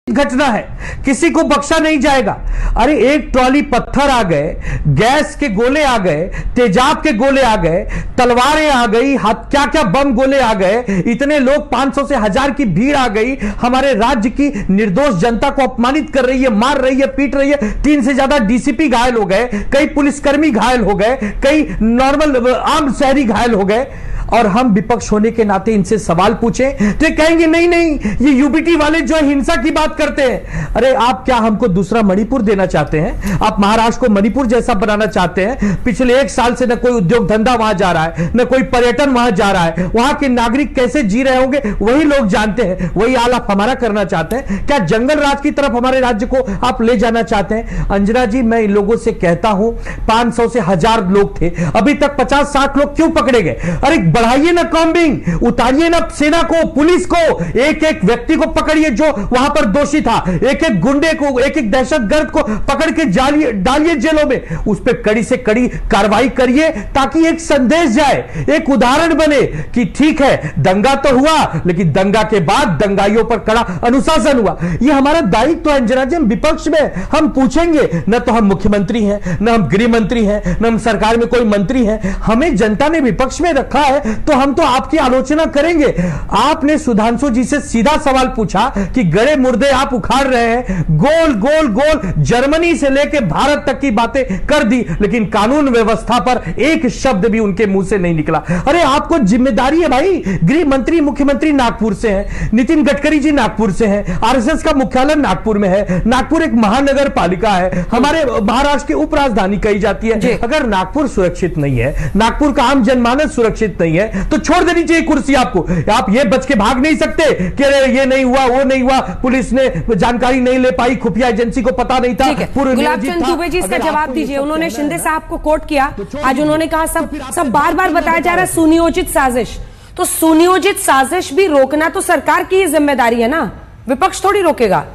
घटना है, किसी को बख्शा नहीं जाएगा। अरे एक ट्रॉली पत्थर आ गए, गैस के गोले आ गए, तेजाब के गोले आ गए, तलवारें आ गई, क्या क्या बम गोले आ गए, इतने लोग 500 से 1000 की भीड़ आ गई, हमारे राज्य की निर्दोष जनता को अपमानित कर रही है, मार रही है, पीट रही है। 3 से ज्यादा डीसीपी घायल हो गए, कई पुलिसकर्मी घायल हो गए, कई नॉर्मल आम शहरी घायल हो गए, और हम विपक्ष होने के नाते इनसे सवाल पूछें तो कहेंगे नहीं नहीं, ये यूबीटी वाले जो हिंसा की बात करते हैं। अरे आप क्या हमको दूसरा मणिपुर देना चाहते हैं? आप महाराष्ट्र को मणिपुर जैसा बनाना चाहते हैं? पिछले 1 साल से न कोई उद्योग धंधा वहां जा रहा है, न कोई पर्यटन वहां जा रहा है, वहां के नागरिक कैसे जी रहे होंगे वही लोग जानते हैं। वही हाल आप हमारा करना चाहते हैं क्या? जंगल राज की तरफ हमारे राज्य को आप ले जाना चाहते हैं? अंजना जी, मैं इन लोगों से कहता हूं 500 से 1000 लोग थे, अभी तक 50-60 लोग क्यों पकड़े गए? अरे बढ़ाइए ना कॉम्बिंग, उतारिए ना सेना को, पुलिस को, एक एक व्यक्ति को पकड़िए जो वहां पर दोषी था, एक एक गुंडे को, एक एक दहशतगर्द को पकड़ के डालिए जेलों में, उस पर कड़ी से कड़ी कार्रवाई करिए ताकि एक संदेश जाए, एक उदाहरण बने कि ठीक है दंगा तो हुआ लेकिन दंगा के बाद दंगाइयों पर कड़ा अनुशासन हुआ। यह हमारा दायित्व है अंजना जी। हम विपक्ष में हम पूछेंगे, न तो हम मुख्यमंत्री हैं, न हम गृह मंत्री हैं, न हम सरकार में कोई मंत्री हैं, हमें जनता ने विपक्ष में रखा है तो हम तो आपकी आलोचना करेंगे। आपने सुधांशु जी से सीधा सवाल पूछा कि गड़े मुर्दे आप उखाड़ रहे हैं, गोल गोल गोल जर्मनी से लेकर भारत तक की बातें कर दी, लेकिन कानून व्यवस्था पर एक शब्द भी उनके मुंह से नहीं निकला। अरे आपको जिम्मेदारी है भाई, गृह मंत्री मुख्यमंत्री नागपुर से हैं, नितिन गडकरी जी नागपुर से हैं, आरएसएस का मुख्यालय नागपुर में है, नागपुर एक महानगर पालिका है, हमारे महाराष्ट्र की उप राजधानी कही जाती है। अगर नागपुर सुरक्षित नहीं है, नागपुर का आम जनमानस सुरक्षित नहीं है, तो छोड़ देनी चाहिए कुर्सी आपको। आप ये बच के भाग नहीं सकते कि अरे ये नहीं हुआ, वो नहीं हुआ, पुलिस ने जानकारी नहीं ले पाई, खुफिया एजेंसी को पता नहीं था। गुलाबचंद दुबे जी इसका जवाब दीजिए। उन्होंने शिंदे साहब को कोट किया, आज उन्होंने कहा सब बार बार बताया जा रहा है सुनियोजित साजिश। तो सुनियोजित साजिश भी रोकना तो सरकार की ही जिम्मेदारी है ना, विपक्ष थोड़ी रोकेगा।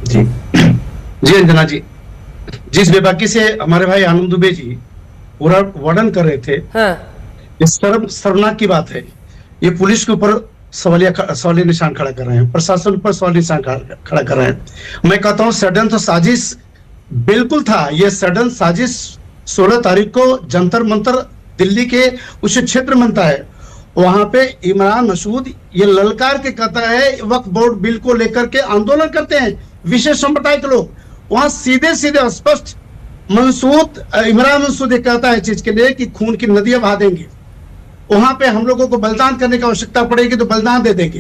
जी जी अंजना जी, जिस बेबाकी से हमारे भाई आनंद दुबे जी पूरा वर्णन कर रहे थे, हाँ। शर्मनाक की बात है। ये पुलिस के ऊपर सवालिया निशान खड़ा कर रहे हैं, प्रशासन पर सवालिया निशान खड़ा कर रहे हैं। मैं कहता हूं सडन तो साजिश बिल्कुल था। ये सडन साजिश 16 तारीख को जंतर मंतर दिल्ली के उस क्षेत्र बनता है, वहां पे इमरान मसूद ये ललकार के कहता है वक्फ बोर्ड बिल को लेकर के आंदोलन करते हैं विशेष संप्रदाय के लोग। वहां सीधे सीधे स्पष्ट इमरान मसूद कहता है चीज के लिए कि खून की नदियां बहा देंगे, वहां पे हम लोगों को बलिदान करने की आवश्यकता पड़ेगी तो बलिदान दे देंगे।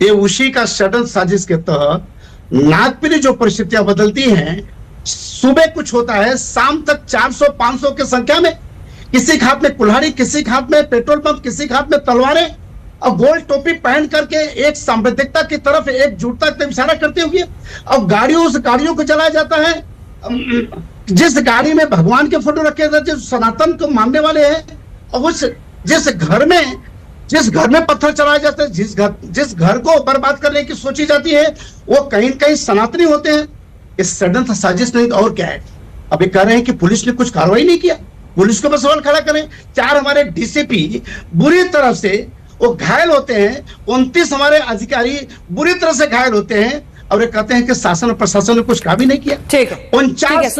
ये उसी का सडन साजिश के तहत नागपुर जो परिस्थितियां बदलती हैं, सुबह कुछ होता है, शाम तक 400-500 की संख्या में, किसी के हाथ में कुल्हाड़ी, किसी के हाथ में पेट्रोल पंप, किसी के हाथ में तलवारें, और गोल टोपी पहन करके एक सांप्रदायिकता की तरफ, एकजुटता की तरफ इशारा करते हुए, और गाड़ियों को चलाया जाता है। जिस गाड़ी में भगवान के फोटो रखे जाते, जो सनातन को मानने वाले हैं, और जिस घर में पत्थर चलाए जाते हैं, जिस घर को बर्बाद करने की सोची जाती है, वो कहीं न कहीं सनातनी होते हैं। इस सडन साजिश नहीं तो और क्या है? अभी कह रहे हैं कि पुलिस ने कुछ कार्रवाई नहीं किया, पुलिस को बस सवाल खड़ा करें। 4 हमारे डीसीपी बुरी तरह से वो घायल होते हैं, 29 हमारे अधिकारी बुरी तरह से घायल होते हैं, और ये कहते हैं कि शासन और प्रशासन ने कुछ काम ही नहीं किया। ठीक है, 49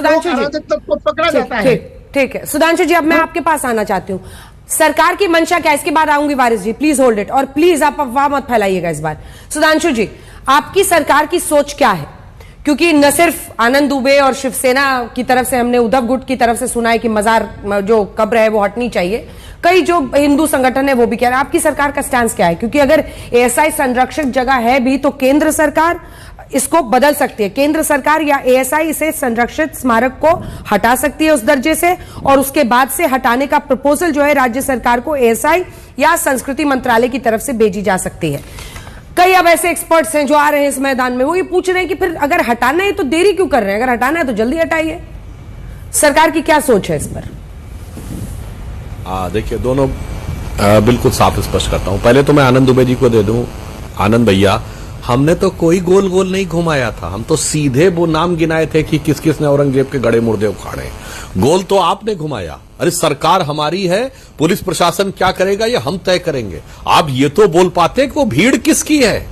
को पकड़ा जाता है। ठीक है सुधांशु जी, अब मैं आपके पास आना चाहती हूँ। सरकार की मंशा क्या, इसके बाद आऊंगी वारिस जी, प्लीज होल्ड इट, और प्लीज आप अफवाह मत फैलाइएगा इस बार। सुधांशु जी, आपकी सरकार की सोच क्या है? क्योंकि न सिर्फ आनंद दुबे और शिवसेना की तरफ से, हमने उद्धव गुट की तरफ से सुना है कि मजार जो कब्र है वो हटनी चाहिए, कई जो हिंदू संगठन है वो भी कह रहे हैं। आपकी सरकार का स्टैंड क्या है? क्योंकि अगर एएसआई संरक्षक जगह है भी तो केंद्र सरकार इसको बदल सकती है, केंद्र सरकार या एएसआई इसे संरक्षित स्मारक को हटा सकती है उस दर्जे से, और उसके बाद से हटाने का प्रपोजल जो है राज्य सरकार को एएसआई या संस्कृति मंत्रालय की तरफ से भेजी जा सकती है। कई अब ऐसे एक्सपर्ट्स हैं जो आ रहे हैं इस मैदान में, वो ये पूछ रहे हैं कि फिर अगर हटाना है तो देरी क्यों कर रहे हैं? अगर हटाना है तो जल्दी हटाइए। सरकार की क्या सोच है इस पर? देखिए, दोनों बिल्कुल साफ स्पष्ट करता हूं। पहले तो मैं आनंद दुबे जी को दे दूं, आनंद भैया, हमने तो कोई गोल गोल नहीं घुमाया था, हम तो सीधे वो नाम गिनाए थे कि किस किस ने औरंगजेब के गड़े मुर्दे उखाड़े। गोल तो आपने घुमाया। अरे सरकार हमारी है, पुलिस प्रशासन क्या करेगा ये हम तय करेंगे। आप ये तो बोल पाते कि वो भीड़ किसकी है,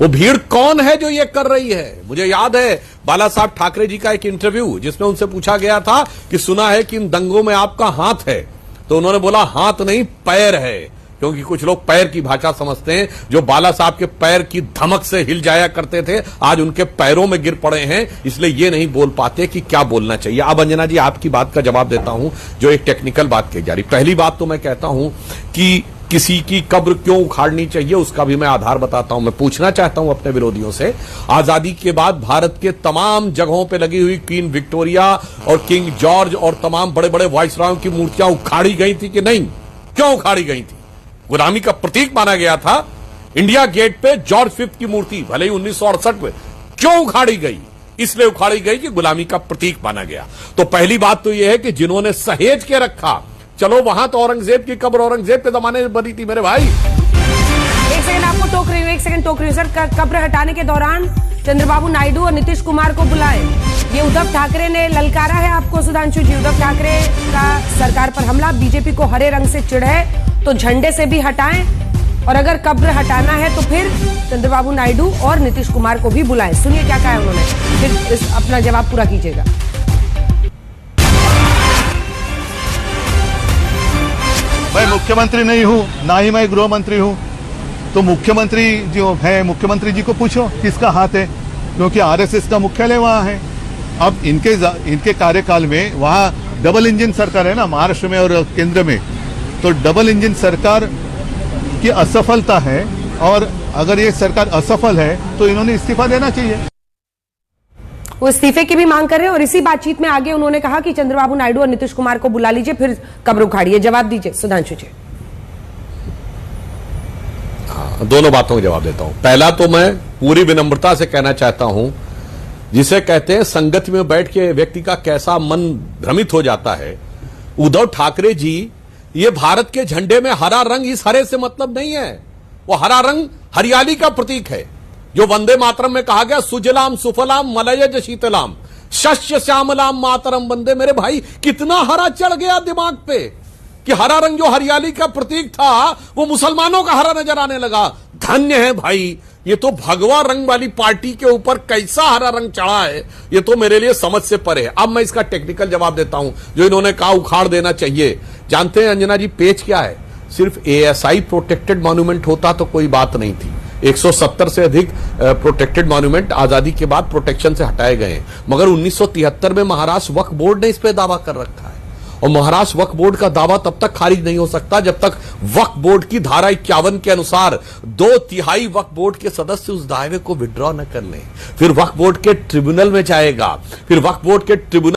वो भीड़ कौन है जो ये कर रही है? मुझे याद है बाला साहब ठाकरे जी का एक इंटरव्यू जिसमें उनसे पूछा गया था कि सुना है कि इन दंगों में आपका हाथ है, तो उन्होंने बोला हाथ नहीं पैर है, क्योंकि कुछ लोग पैर की भाषा समझते हैं। जो बाला साहब के पैर की धमक से हिल जाया करते थे आज उनके पैरों में गिर पड़े हैं, इसलिए ये नहीं बोल पाते कि क्या बोलना चाहिए। अब अंजना जी आपकी बात का जवाब देता हूं, जो एक टेक्निकल बात कही जा रही। पहली बात तो मैं कहता हूं कि किसी की कब्र क्यों उखाड़नी चाहिए उसका भी मैं आधार बताता हूं। मैं पूछना चाहता हूं अपने विरोधियों से, आजादी के बाद भारत के तमाम जगहों पे लगी हुई क्वीन विक्टोरिया और किंग जॉर्ज और तमाम बड़े बड़े वाइसरायों की मूर्तियां उखाड़ी गई थी कि नहीं? क्यों उखाड़ी गई थी? गुलामी का प्रतीक माना गया था। इंडिया गेट पे जॉर्ज V की मूर्ति भले ही 1968 में क्यों उखाड़ी गई? इसलिए उखाड़ी गई कि गुलामी का प्रतीक माना गया। तो पहली बात तो यह है कि जिन्होंने सहेज के रखा, चलो वहां तो औरंगजेब की कब्र औरंगजेब के जमाने में बनी थी मेरे भाई। एक सेकंड आपको टोक रही हूँ, एक सेकंड टोक रही हूँ सर। कब्र हटाने के दौरान चंद्रबाबू नायडू और नीतीश कुमार को बुलाए, ये उद्धव ठाकरे ने ललकारा है आपको सुधांशु जी। उद्धव ठाकरे का सरकार पर हमला, बीजेपी को हरे रंग से चिढ़ है तो झंडे से भी हटाएं, और अगर कब्र हटाना है तो फिर चंद्रबाबू नायडू और नीतीश कुमार को भी बुलाएं। सुनिए क्या कहा है उन्होंने, फिर अपना जवाब पूरा कीजिएगा। मैं मुख्यमंत्री नहीं हूं, ना ही मैं गृह मंत्री हूं, तो मुख्यमंत्री जो है मुख्यमंत्री जी को पूछो किसका हाथ है, क्योंकि आरएसएस का मुख्यालय वहां है। अब इनके कार्यकाल में वहां डबल इंजन सरकार है ना, महाराष्ट्र में और केंद्र में, तो डबल इंजन सरकार की असफलता है, और अगर ये सरकार असफल है तो इन्होंने इस्तीफा देना चाहिए। वो इस्तीफे की भी मांग कर रहे हैं, और इसी बातचीत में आगे उन्होंने कहा कि चंद्रबाबू नायडू और नीतीश कुमार को बुला लीजिए, फिर कब्र उखाड़िए। जवाब दीजिए सुधांशु जी। दोनों बातों का जवाब देता हूं। पहला तो मैं पूरी विनम्रता से कहना चाहता हूं, जिसे कहते हैं संगति में बैठ के व्यक्ति का कैसा मन भ्रमित हो जाता है। उद्धव ठाकरे जी, ये भारत के झंडे में हरा रंग, इस हरे से मतलब नहीं है। वो हरा रंग हरियाली का प्रतीक है, जो वंदे मातरम में कहा गया, सुजलाम सुफलाम मलयज शीतलाम शस्य श्यामलाम मातरम वंदे। मेरे भाई कितना हरा चढ़ गया दिमाग पे कि हरा रंग जो हरियाली का प्रतीक था वो मुसलमानों का हरा नजर आने लगा। धन्य है भाई, ये तो भगवा रंग वाली पार्टी के ऊपर कैसा हरा रंग चढ़ा है, ये तो मेरे लिए समझ से परे है। अब मैं इसका टेक्निकल जवाब देता हूं, जो इन्होंने कहा उखाड़ देना चाहिए। जानते हैं अंजना जी पेच क्या है? सिर्फ ASI प्रोटेक्टेड मॉन्यूमेंट होता तो कोई बात नहीं थी। 170 से अधिक प्रोटेक्टेड मॉन्यूमेंट आजादी के बाद प्रोटेक्शन से हटाए गए हैं, मगर 1973 में महाराष्ट्र वक्फ बोर्ड ने इस पे दावा कर रखा है, और महाराष्ट्र वक्फ बोर्ड का दावा तब तक खारिज नहीं हो सकता जब तक वक्फ बोर्ड की धारा 51 के अनुसार 2/3 वक्फ बोर्ड के सदस्य उस दावे को विड्रॉ न कर लें। फिर वक्फ बोर्ड के ट्रिब्यूनल में जाएगा, फिर वक्फ बोर्ड के ट्रिब्यूनल